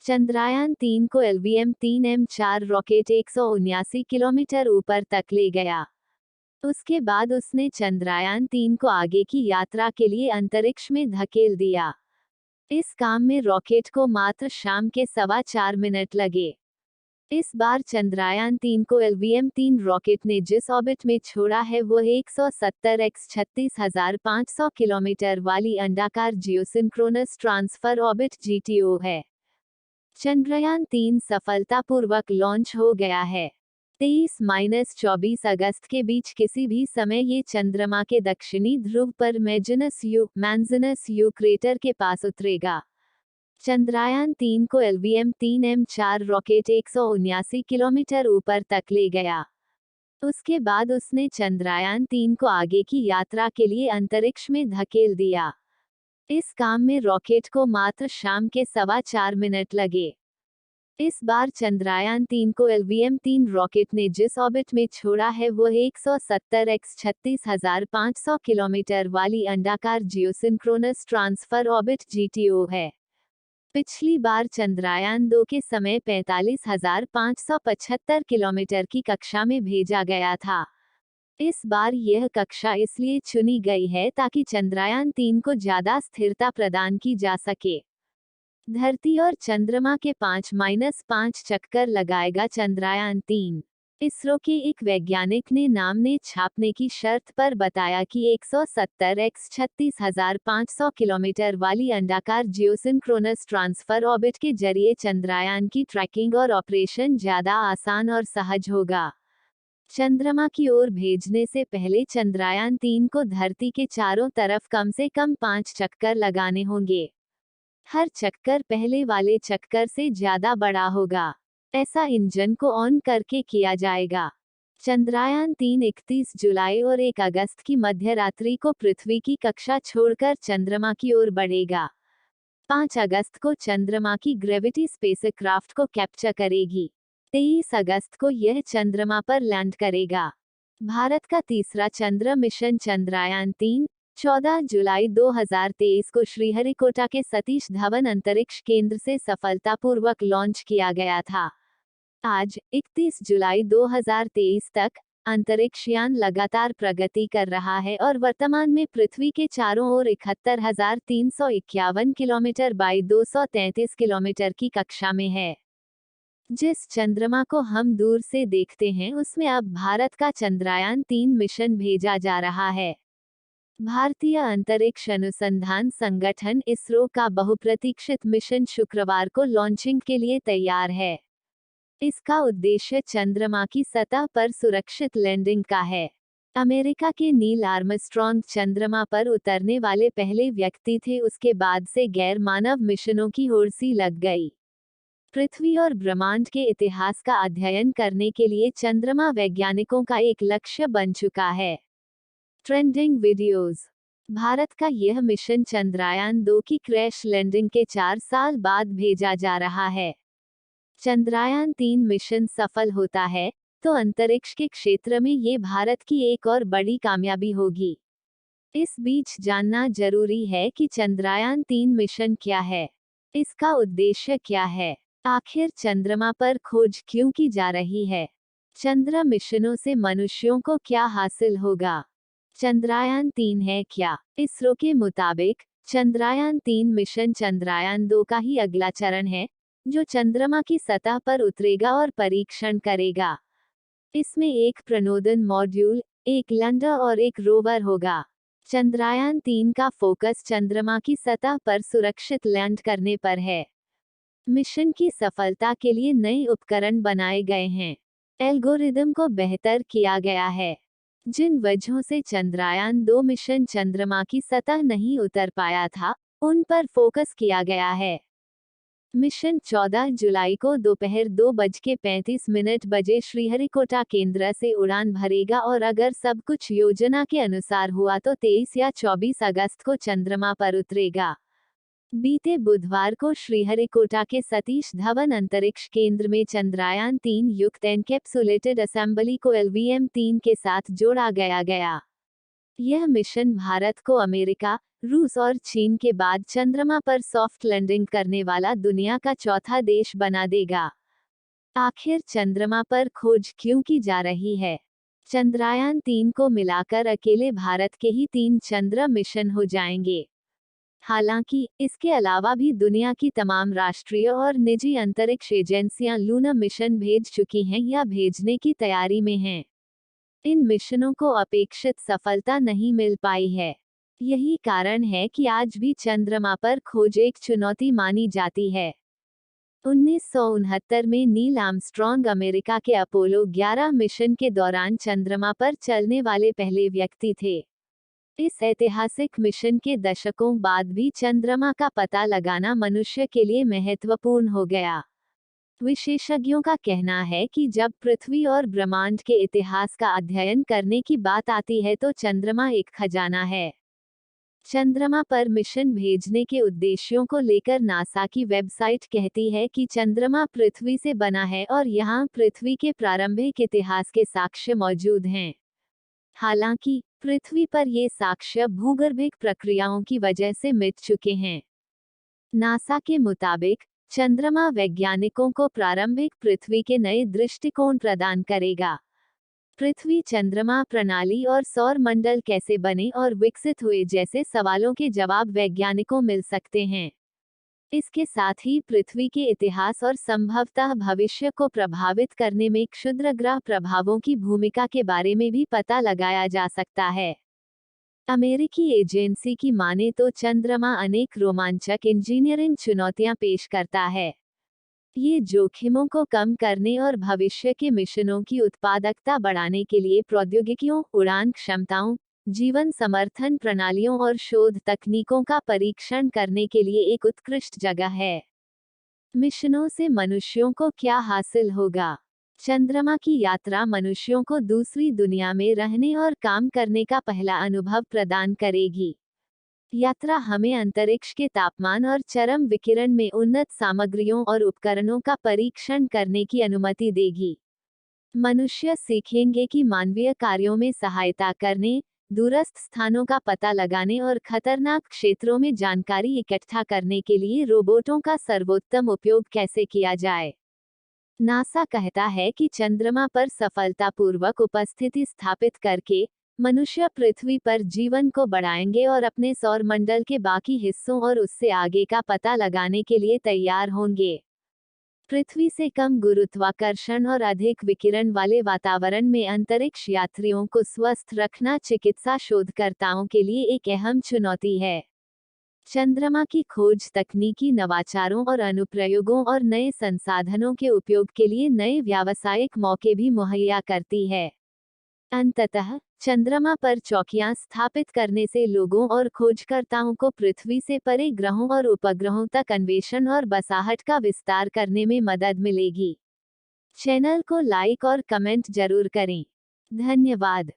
चंद्रयान-3 को LVM-3M4 rocket 179 kilometre ऊपर तक ले गया। उसके बाद उसने चंद्रयान-3 को आगे की यात्रा के लिए अंतरिक्ष में धकेल दिया। इस काम में रॉकेट को मात्र शाम के 4.25 मिनट लगे। इस बार चंद्रयान-3 को LVM-3 रॉकेट ने जिस ऑर्बिट में छोड़ा है वो 170 x 36,500 किलोमीटर वाली अंडाकार जियोसिंक्रोनस ट्रांसफर ऑर्बिट GTO है। चंद्रयान-3 सफलतापूर्वक लॉन्च हो गया है। 23-24 अगस्त के बीच किसी भी समय ये चंद्रमा के दक्षिणी ध्रुव पर मैंजिनस यू क्रेटर के पास उतरेगा। चंद्रयान-3 को LVM-3M4 रॉकेट 179 किलोमीटर ऊपर तक ले गया। उसके बाद उसने चंद्रयान-3 को आगे की यात्रा के लिए अंतरिक्ष में धकेल दिया। इस काम में रॉकेट को मात्र शाम के 4.25 मिनट लगे। इस बार चंद्रयान-3 को LVM-3 रॉकेट ने जिस ऑर्बिट में छोड़ा है वो 170 x 36,500 किलोमीटर वाली अंडाकार जियोसिंक्रोनस ट्रांसफर ऑर्बिट GTO है। पिछली बार चंद्रयान-2 के समय 45,575 किलोमीटर की कक्षा में भेजा गया था। इस बार यह कक्षा इसलिए चुनी गई है ताकि चंद्रयान-3 को ज्यादा स्थिरता प्रदान की जा सके। धरती और चंद्रमा के 5-5 चक्कर लगाएगा चंद्रयान-3। इसरो के एक वैज्ञानिक ने नामने छापने की शर्त पर बताया कि 170 x 36,500 किलोमीटर वाली अंडाकार जियोसिंक्रोनस ट्रांसफर ऑर्बिट के जरिए चंद्रयान की ट्रैकिंग और ऑपरेशन ज्यादा आसान और सहज होगा। चंद्रमा की ओर भेजने से पहले चंद्रयान-3 को धरती के चारों तरफ कम से कम 5 चक्कर लगाने होंगे। हर चक्कर पहले वाले चक्कर से ज्यादा बड़ा होगा। ऐसा इंजन को ऑन करके किया जाएगा। चंद्रयान-3 31 जुलाई और 1 अगस्त की मध्य रात्रि को पृथ्वी की कक्षा छोड़कर चंद्रमा की ओर बढ़ेगा। 5 अगस्त को चंद्रमा की ग्रेविटी स्पेसक्राफ्ट को कैप्चर करेगी। 23 अगस्त को यह चंद्रमा पर लैंड करेगा। भारत का तीसरा चंद्र मिशन चंद्रयान-3 14 जुलाई 2023 को श्रीहरिकोटा के सतीश धवन अंतरिक्ष केंद्र से सफलतापूर्वक लॉन्च किया गया था। आज 31 जुलाई 2023 तक अंतरिक्ष यान लगातार प्रगति कर रहा है और वर्तमान में पृथ्वी के चारों ओर 71,351 किलोमीटर बाई 233 किलोमीटर की कक्षा में है। जिस चंद्रमा को हम दूर से देखते हैं उसमें अब भारत का चंद्रयान-3 मिशन भेजा जा रहा है। भारतीय अंतरिक्ष अनुसंधान संगठन इसरो का बहुप्रतीक्षित मिशन शुक्रवार को लॉन्चिंग के लिए तैयार है। इसका उद्देश्य चंद्रमा की सतह पर सुरक्षित लैंडिंग का है। अमेरिका के नील आर्मस्ट्रॉन्ग चंद्रमा पर उतरने वाले पहले व्यक्ति थे। उसके बाद से गैर मानव मिशनों की होड़ सी लग गई। पृथ्वी और ब्रह्मांड के इतिहास का अध्ययन करने के लिए चंद्रमा वैज्ञानिकों का एक लक्ष्य बन चुका है। Trending videos. भारत का यह मिशन चंद्रयान-2 की क्रैश लैंडिंग के 4 साल बाद भेजा जा रहा है। चंद्रयान-3 मिशन सफल होता है तो अंतरिक्ष के क्षेत्र में ये भारत की एक और बड़ी कामयाबी होगी। इस बीच जानना जरूरी है कि चंद्रयान-3 मिशन क्या है, इसका उद्देश्य क्या है, आखिर चंद्रमा पर खोज क्यों की जा रही है, चंद्र मिशनों से मनुष्यों को क्या हासिल होगा, चंद्रयान-3 है क्या। इसरो के मुताबिक चंद्रयान-3 मिशन चंद्रयान-2 का ही अगला चरण है जो चंद्रमा की सतह पर उतरेगा और परीक्षण करेगा। इसमें एक प्रणोदन मॉड्यूल, एक लैंडर और एक रोवर होगा। चंद्रयान-3 का फोकस चंद्रमा की सतह पर सुरक्षित लैंड करने पर है। मिशन की सफलता के लिए नए उपकरण बनाए गए हैं। एल्गोरिदम को बेहतर किया गया है। जिन वजहों से चंद्रयान-2 मिशन चंद्रमा की सतह नहीं उतर पाया था, उन पर फोकस किया गया है। मिशन 14 जुलाई को दोपहर 2:35 बजे श्रीहरिकोटा केंद्र से उड़ान भरेगा और अगर सब कुछ योजना के अनुसार हुआ तो 23 या 24 अगस्त को चंद्रमा पर उतरेगा। बीते बुधवार को श्रीहरिकोटा के सतीश धवन अंतरिक्ष केंद्र में चंद्रयान-3 युक्त एनकैप्सुलेटेड असेंबली को LVM-3 के साथ जोड़ा गया। यह मिशन भारत को अमेरिका, रूस और चीन के बाद चंद्रमा पर सॉफ्ट लैंडिंग करने वाला दुनिया का चौथा देश बना देगा। आखिर चंद्रमा पर खोज क्यों की जा रही है? चंद्रयान-3 को मिलाकर अकेले भारत के ही 3 चंद्र मिशन हो जाएंगे। हालांकि इसके अलावा भी दुनिया की तमाम राष्ट्रीय और निजी अंतरिक्ष एजेंसियां लूना मिशन भेज चुकी हैं या भेजने की तैयारी में हैं। इन मिशनों को अपेक्षित सफलता नहीं मिल पाई है। यही कारण है कि आज भी चंद्रमा पर खोज एक चुनौती मानी जाती है। 1969 में नील आर्मस्ट्रॉन्ग अमेरिका के अपोलो 11 मिशन के दौरान चंद्रमा पर चलने वाले पहले व्यक्ति थे। इस ऐतिहासिक मिशन के दशकों बाद भी चंद्रमा का पता लगाना मनुष्य के लिए महत्वपूर्ण हो गया। विशेषज्ञों का कहना है कि जब पृथ्वी और ब्रह्मांड के इतिहास का अध्ययन करने की बात आती है तो चंद्रमा एक खजाना है। चंद्रमा पर मिशन भेजने के उद्देश्यों को लेकर नासा की वेबसाइट कहती है कि चंद्रमा पृथ्वी से बना है और यहाँ पृथ्वी के प्रारंभिक इतिहास के साक्ष्य मौजूद हैं। हालांकि पृथ्वी पर ये साक्ष्य भूगर्भिक प्रक्रियाओं की वजह से मिट चुके हैं। नासा के मुताबिक चंद्रमा वैज्ञानिकों को प्रारंभिक पृथ्वी के नए दृष्टिकोण प्रदान करेगा। पृथ्वी चंद्रमा प्रणाली और सौर मंडल कैसे बने और विकसित हुए जैसे सवालों के जवाब वैज्ञानिकों मिल सकते हैं। इसके साथ ही पृथ्वी के इतिहास और संभवतः भविष्य को प्रभावित करने में क्षुद्रग्रह प्रभावों की भूमिका के बारे में भी पता लगाया जा सकता है। अमेरिकी एजेंसी की माने तो चंद्रमा अनेक रोमांचक इंजीनियरिंग चुनौतियां पेश करता है। ये जोखिमों को कम करने और भविष्य के मिशनों की उत्पादकता बढ़ाने के लिए प्रौद्योगिकियों, उड़ान क्षमताओं, जीवन समर्थन प्रणालियों और शोध तकनीकों का परीक्षण करने के लिए एक उत्कृष्ट जगह है। मिशनों से मनुष्यों को क्या हासिल होगा? चंद्रमा की यात्रा मनुष्यों को दूसरी दुनिया में रहने और काम करने का पहला अनुभव प्रदान करेगी। यात्रा हमें अंतरिक्ष के तापमान और चरम विकिरण में उन्नत सामग्रियों और उपकरणों का परीक्षण करने की अनुमति देगी। मनुष्य सीखेंगे कि मानवीय कार्यों में सहायता करने, दूरस्थ स्थानों का पता लगाने और खतरनाक क्षेत्रों में जानकारी इकट्ठा करने के लिए रोबोटों का सर्वोत्तम उपयोग कैसे किया जाए। नासा कहता है कि चंद्रमा पर सफलतापूर्वक उपस्थिति स्थापित करके मनुष्य पृथ्वी पर जीवन को बढ़ाएंगे और अपने सौर मंडल के बाकी हिस्सों और उससे आगे का पता लगाने के लिए तैयार होंगे। पृथ्वी से कम गुरुत्वाकर्षण और अधिक विकिरण वाले वातावरण में अंतरिक्ष यात्रियों को स्वस्थ रखना चिकित्सा शोधकर्ताओं के लिए एक अहम चुनौती है। चंद्रमा की खोज तकनीकी नवाचारों और अनुप्रयोगों और नए संसाधनों के उपयोग के लिए नए व्यावसायिक मौके भी मुहैया करती है। अंततः चंद्रमा पर चौकियां स्थापित करने से लोगों और खोजकर्ताओं को पृथ्वी से परे ग्रहों और उपग्रहों तक अन्वेषण और बसाहट का विस्तार करने में मदद मिलेगी। चैनल को लाइक और कमेंट जरूर करें। धन्यवाद।